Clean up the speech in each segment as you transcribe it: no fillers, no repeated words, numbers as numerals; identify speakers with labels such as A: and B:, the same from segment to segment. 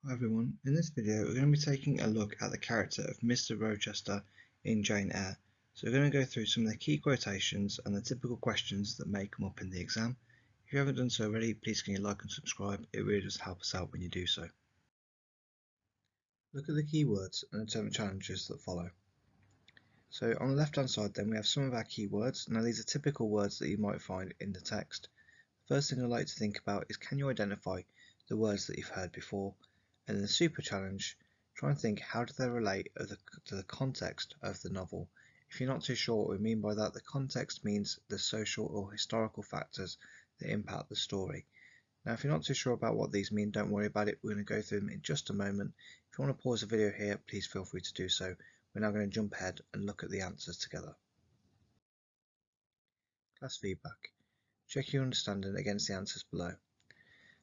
A: Hi everyone, in this video we're going to be taking a look at the character of Mr Rochester in Jane Eyre. So we're going to go through some of the key quotations and the typical questions that may come up in the exam. If you haven't done so already, please can you like and subscribe, it really does help us out when you do so. Look at the keywords and attempt the challenges that follow. So on the left hand side then we have some of our keywords. Now these are typical words that you might find in the text. The first thing I'd like to think about is, can you identify the words that you've heard before? And in the super challenge, try and think, how do they relate to the context of the novel? If you're not too sure what we mean by that, the context means the social or historical factors that impact the story. Now if you're not too sure about what these mean, don't worry about it, we're going to go through them in just a moment. If you want to pause the video here, please feel free to do so. We're now going to jump ahead and look at the answers together. Class feedback. Check your understanding against the answers below.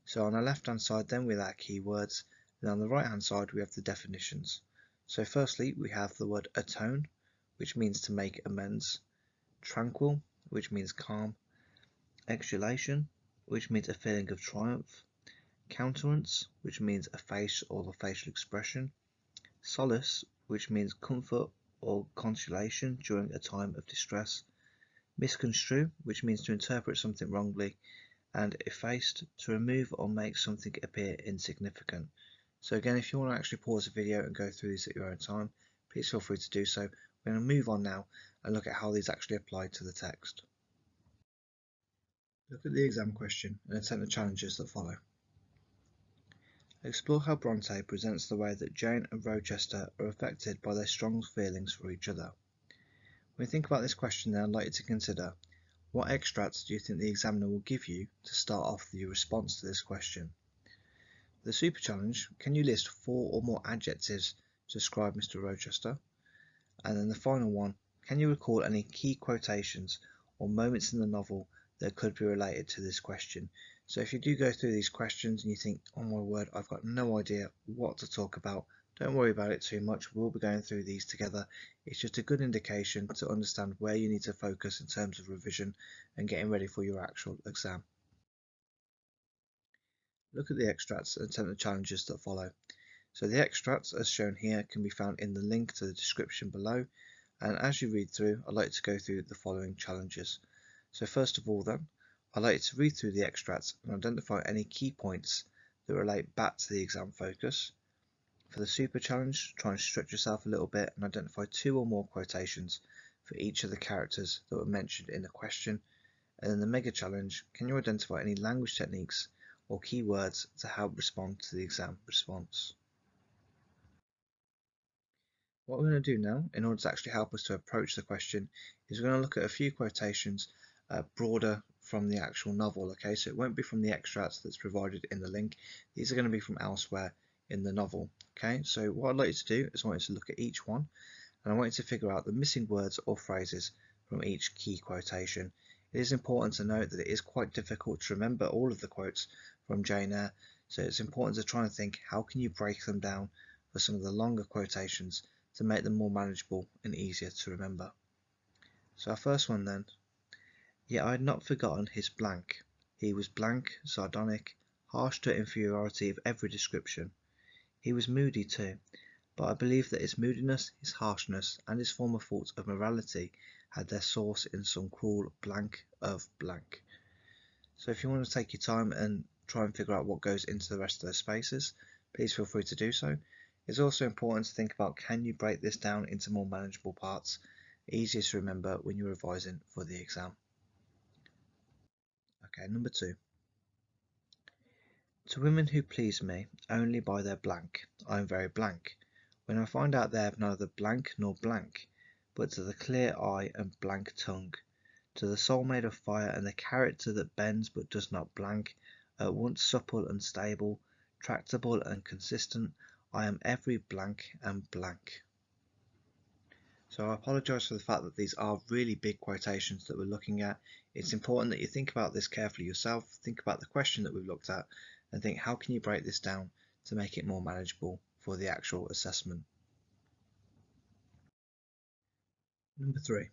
A: So on the left hand side then we have our keywords, and on the right hand side we have the definitions. So firstly we have the word atone, which means to make amends, tranquil, which means calm, exultation, which means a feeling of triumph, countenance, which means a face or the facial expression, solace, which means comfort or consolation during a time of distress, misconstrue, which means to interpret something wrongly, and effaced, to remove or make something appear insignificant. So again, if you want to actually pause the video and go through these at your own time, please feel free to do so. We're going to move on now and look at how these actually apply to the text. Look at the exam question and attempt the challenges that follow. Explore how Bronte presents the way that Jane and Rochester are affected by their strong feelings for each other. When you think about this question then, I'd like you to consider, what extracts do you think the examiner will give you to start off your response to this question? The super challenge, can you list 4 or more adjectives to describe Mr Rochester? And then the final one, can you recall any key quotations or moments in the novel that could be related to this question? So if you do go through these questions and you think, oh my word, I've got no idea what to talk about, don't worry about it too much. We'll be going through these together. It's just a good indication to understand where you need to focus in terms of revision and getting ready for your actual exam. Look at the extracts and attempt the challenges that follow. So the extracts, as shown here, can be found in the link to the description below. And as you read through, I'd like to go through the following challenges. So first of all then, I'd like you to read through the extracts and identify any key points that relate back to the exam focus. For the super challenge, try and stretch yourself a little bit and identify 2 or more quotations for each of the characters that were mentioned in the question. And in the mega challenge, can you identify any language techniques or keywords to help respond to the exam response? What we're going to do now, in order to actually help us to approach the question, is we're going to look at a few quotations broader from the actual novel. Okay, so it won't be from the extracts that's provided in the link. These are going to be from elsewhere in the novel. Okay, so what I'd like you to do is I want you to look at each one, and I want you to figure out the missing words or phrases from each key quotation. It is important to note that it is quite difficult to remember all of the quotes from Jane Eyre, so it's important to try and think, how can you break them down for some of the longer quotations to make them more manageable and easier to remember. So our first one then, yet I had not forgotten his blank. He was blank, sardonic, harsh to inferiority of every description. He was moody too, but I believe that his moodiness, his harshness, and his former faults of morality had their source in some cruel blank of blank. So if you want to take your time and try and figure out what goes into the rest of those spaces, please feel free to do so. It's also important to think about, can you break this down into more manageable parts, easier to remember when you're revising for the exam. Okay, number 2. To women who please me only by their blank, I am very blank, when I find out they have neither blank nor blank, but to the clear eye and blank tongue, to the soul made of fire and the character that bends but does not blank, at once supple and stable, tractable and consistent, I am every blank and blank. So I apologise for the fact that these are really big quotations that we're looking at. It's important that you think about this carefully yourself, think about the question that we've looked at, and think, how can you break this down to make it more manageable for the actual assessment. Number 3.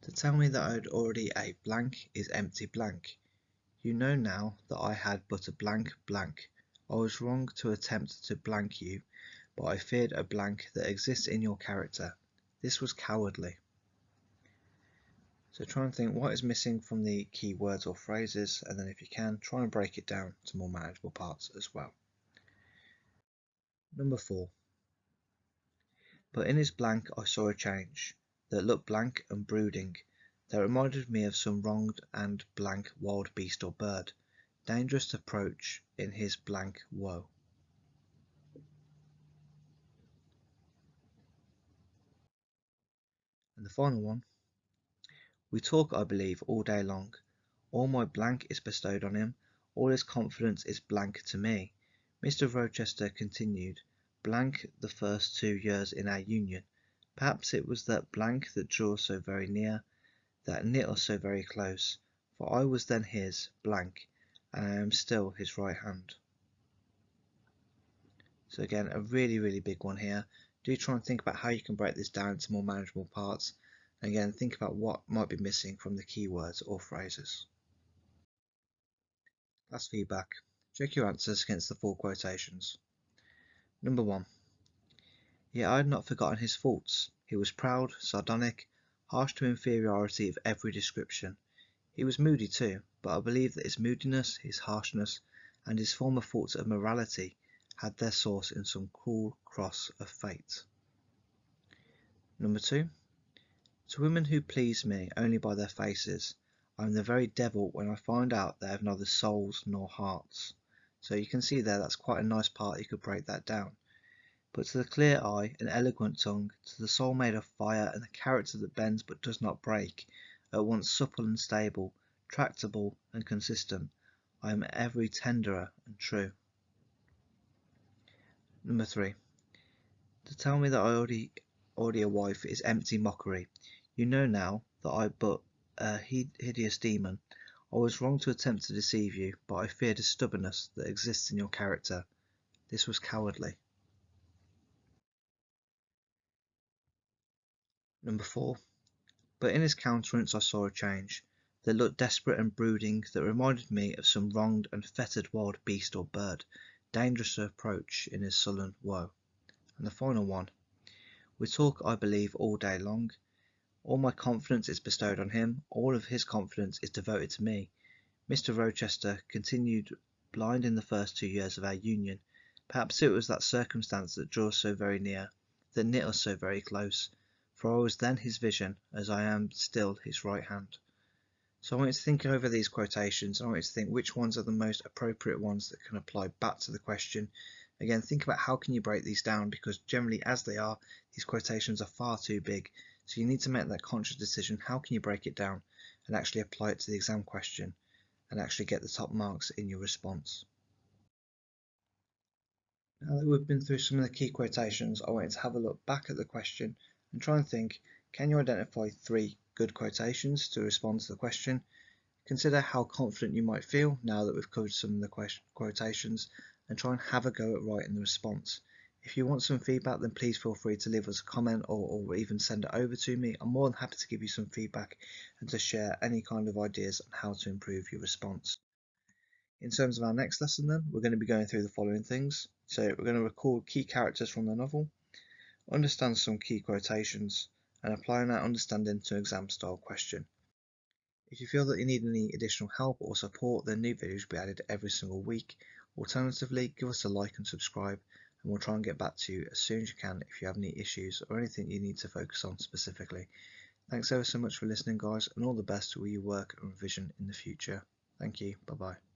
A: To tell me that I had already a blank is empty blank. You know now that I had but a blank blank. I was wrong to attempt to blank you, but I feared a blank that exists in your character. This was cowardly. So try and think what is missing from the key words or phrases, and then if you can, try and break it down to more manageable parts as well. Number 4. But in his blank I saw a change, that looked blank and brooding, that reminded me of some wronged and blank wild beast or bird, dangerous to approach in his blank woe. And the final one. We talk, I believe, all day long. All my blank is bestowed on him, all his confidence is blank to me. Mr Rochester continued, blank the first 2 years in our union. Perhaps it was that blank that draws so very near, that knit us so very close, for I was then his blank, and I am still his right hand. So again, a really big one here. Do try and think about how you can break this down into more manageable parts. And again, think about what might be missing from the keywords or phrases. Last feedback. Check your answers against the 4 quotations. Number 1. Yet I had not forgotten his faults. He was proud, sardonic, harsh to inferiority of every description. He was moody too, but I believe that his moodiness, his harshness, and his former faults of morality had their source in some cruel cross of fate. Number 2. To women who please me only by their faces, I am the very devil when I find out they have neither souls nor hearts. So you can see there, that's quite a nice part, you could break that down. But to the clear eye and eloquent tongue, to the soul made of fire and the character that bends but does not break, at once supple and stable, tractable and consistent, I am every tenderer and true. Number 3. To tell me that I already a wife is empty mockery. You know now that I but a hideous demon. I was wrong to attempt to deceive you, but I feared a stubbornness that exists in your character. This was cowardly. Number 4. But in his countenance I saw a change, that looked desperate and brooding, that reminded me of some wronged and fettered wild beast or bird, dangerous to approach in his sullen woe. And the final one. We talk, I believe, all day long. All my confidence is bestowed on him, all of his confidence is devoted to me. Mr Rochester continued blind in the first 2 years of our union. Perhaps it was that circumstance that draws so very near, that knit us so very close, for I was then his vision, as I am still his right hand. So I want you to think over these quotations. I want you to think which ones are the most appropriate ones that can apply back to the question. Again, think about how can you break these down, because generally as they are, these quotations are far too big. So you need to make that conscious decision. How can you break it down and actually apply it to the exam question and actually get the top marks in your response? Now that we've been through some of the key quotations, I want you to have a look back at the question and try and think, can you identify 3 good quotations to respond to the question? Consider how confident you might feel now that we've covered some of the quotations, and try and have a go at writing the response. If you want some feedback, then please feel free to leave us a comment or even send it over to me. I'm more than happy to give you some feedback and to share any kind of ideas on how to improve your response. In terms of our next lesson then, we're going to be going through the following things. So we're going to record key characters from the novel, understand some key quotations, and applying that understanding to an exam style question. If you feel that you need any additional help or support, then new videos will be added every single week. Alternatively, give us a like and subscribe, and we'll try and get back to you as soon as you can if you have any issues or anything you need to focus on specifically. Thanks ever so much for listening, guys, and all the best with your work and revision in the future. Thank you. Bye bye.